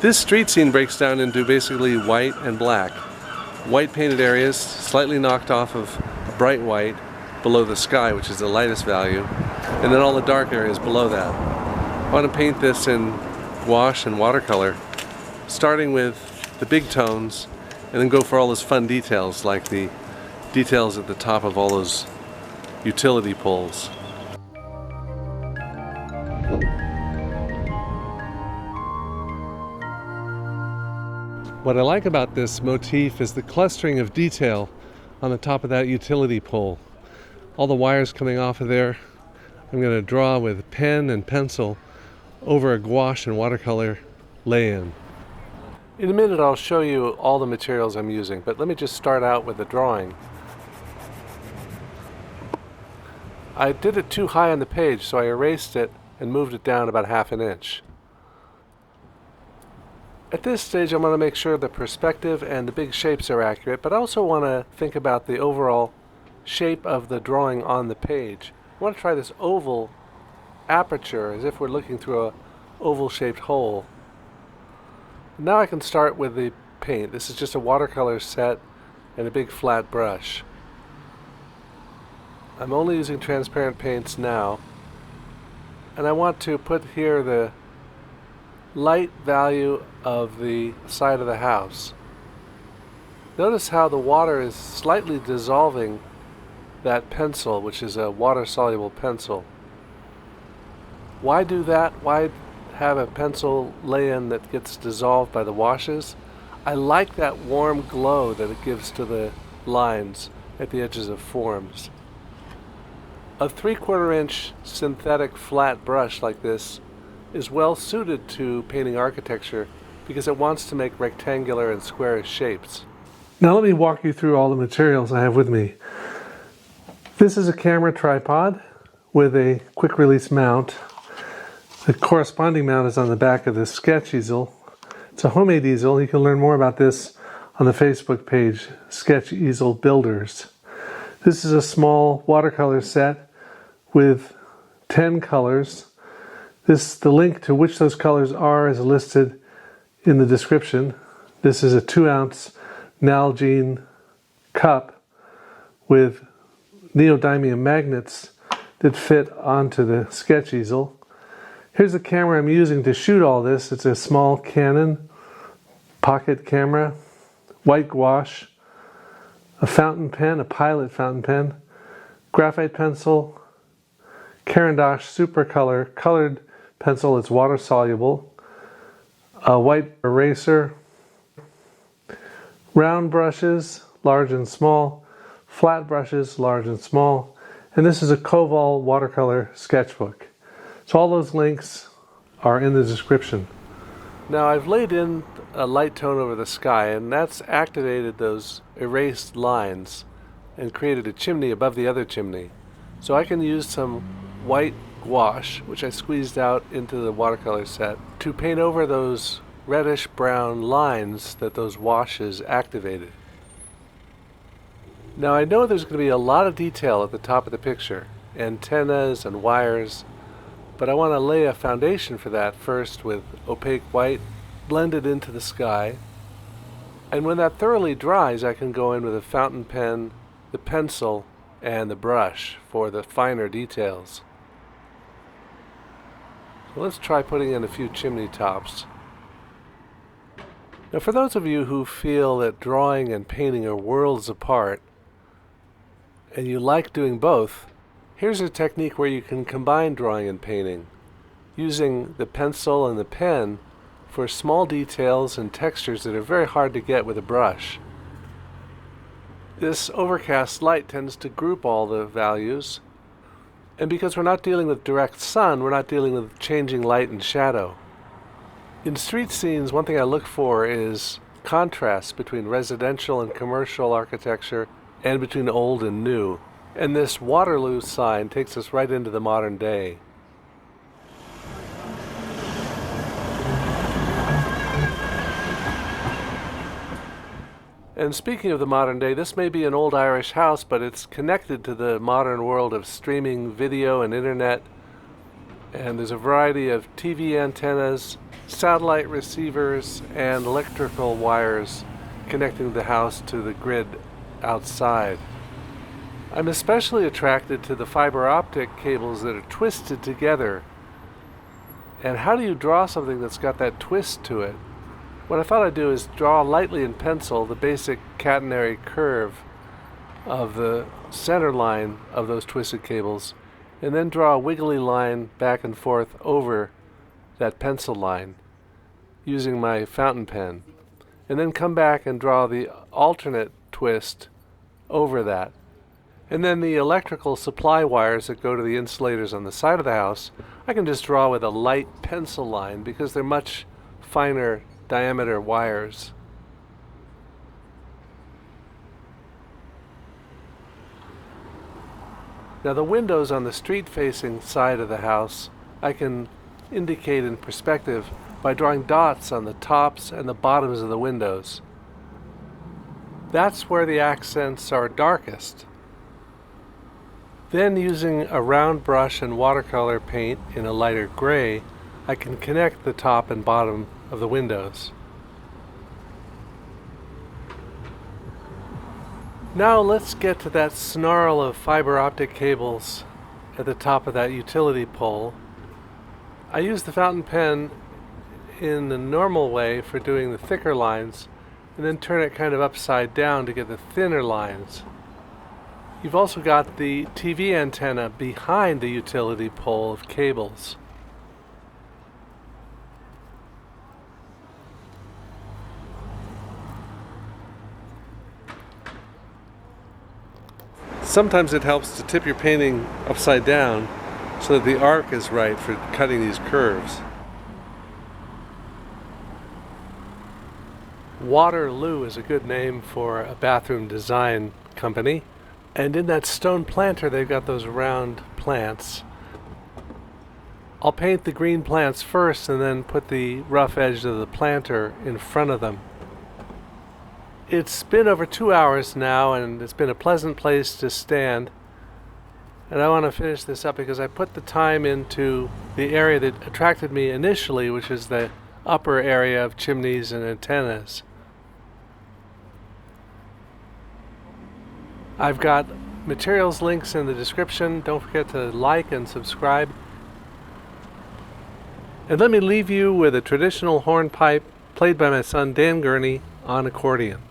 This street scene breaks down into basically white and black. White painted areas, slightly knocked off of bright white below the sky, which is the lightest value, and then all the dark areas below that. I want to paint this in gouache and watercolor, starting with the big tones, and then go for all those fun details, like the details at the top of all those utility poles. What I like about this motif is the clustering of detail on the top of that utility pole. All the wires coming off of there, I'm going to draw with pen and pencil over a gouache and watercolor lay-in. In a minute I'll show you all the materials I'm using, but let me just start out with the drawing. I did it too high on the page, so I erased it and moved it down about ½ an inch. At this stage I'm going to make sure the perspective and the big shapes are accurate, but I also want to think about the overall shape of the drawing on the page. I want to try this oval aperture as if we're looking through a oval-shaped hole. Now I can start with the paint. This is just a watercolor set and a big flat brush. I'm only using transparent paints now, and I want to put here the light value of the side of the house. Notice how the water is slightly dissolving that pencil, which is a water-soluble pencil. Why do that? Why have a pencil lay-in that gets dissolved by the washes? I like that warm glow that it gives to the lines at the edges of forms. A 3/4 inch synthetic flat brush like this is well suited to painting architecture because it wants to make rectangular and squarish shapes. Now let me walk you through all the materials I have with me. This is a camera tripod with a quick release mount. The corresponding mount is on the back of this sketch easel. It's a homemade easel. You can learn more about this on the Facebook page, Sketch Easel Builders. This is a small watercolor set with 10 colors. The link to which those colors are is listed in the description. This is a 2-ounce Nalgene cup with neodymium magnets that fit onto the sketch easel. Here's the camera I'm using to shoot all this. It's a small Canon pocket camera, white gouache, a fountain pen, a Pilot fountain pen, graphite pencil, Caran d'Ache Supercolor colored pencil. It's water soluble, a white eraser, round brushes, large and small, flat brushes, large and small, and this is a Koval watercolor sketchbook. So all those links are in the description. Now I've laid in a light tone over the sky, and that's activated those erased lines and created a chimney above the other chimney. So I can use some white gouache, which I squeezed out into the watercolor set, to paint over those reddish brown lines that those washes activated. Now I know there's going to be a lot of detail at the top of the picture, antennas and wires, but I want to lay a foundation for that first with opaque white blended into the sky, and when that thoroughly dries I can go in with a fountain pen, the pencil, and the brush for the finer details. So let's try putting in a few chimney tops. Now for those of you who feel that drawing and painting are worlds apart, and you like doing both, here's a technique where you can combine drawing and painting, using the pencil and the pen for small details and textures that are very hard to get with a brush. This overcast light tends to group all the values, and because we're not dealing with direct sun, we're not dealing with changing light and shadow. In street scenes, one thing I look for is contrast between residential and commercial architecture and between old and new. And this Waterloo sign takes us right into the modern day. And speaking of the modern day, this may be an old Irish house, but it's connected to the modern world of streaming video and internet. And there's a variety of TV antennas, satellite receivers, and electrical wires connecting the house to the grid outside. I'm especially attracted to the fiber optic cables that are twisted together. And how do you draw something that's got that twist to it? What I thought I'd do is draw lightly in pencil the basic catenary curve of the center line of those twisted cables, and then draw a wiggly line back and forth over that pencil line using my fountain pen, and then come back and draw the alternate twist over that. And then the electrical supply wires that go to the insulators on the side of the house, I can just draw with a light pencil line because they're much finer diameter wires. Now the windows on the street-facing side of the house I can indicate in perspective by drawing dots on the tops and the bottoms of the windows. That's where the accents are darkest. Then, using a round brush and watercolor paint in a lighter gray, I can connect the top and bottom of the windows. Now let's get to that snarl of fiber optic cables at the top of that utility pole. I use the fountain pen in the normal way for doing the thicker lines, and then turn it kind of upside down to get the thinner lines. You've also got the TV antenna behind the utility pole of cables. Sometimes it helps to tip your painting upside down so that the arc is right for cutting these curves. Waterloo is a good name for a bathroom design company. And in that stone planter, they've got those round plants. I'll paint the green plants first and then put the rough edge of the planter in front of them. It's been over 2 hours now, and it's been a pleasant place to stand. And I want to finish this up because I put the time into the area that attracted me initially, which is the upper area of chimneys and antennas. I've got materials links in the description. Don't forget to like and subscribe. And let me leave you with a traditional hornpipe played by my son Dan Gurney on accordion.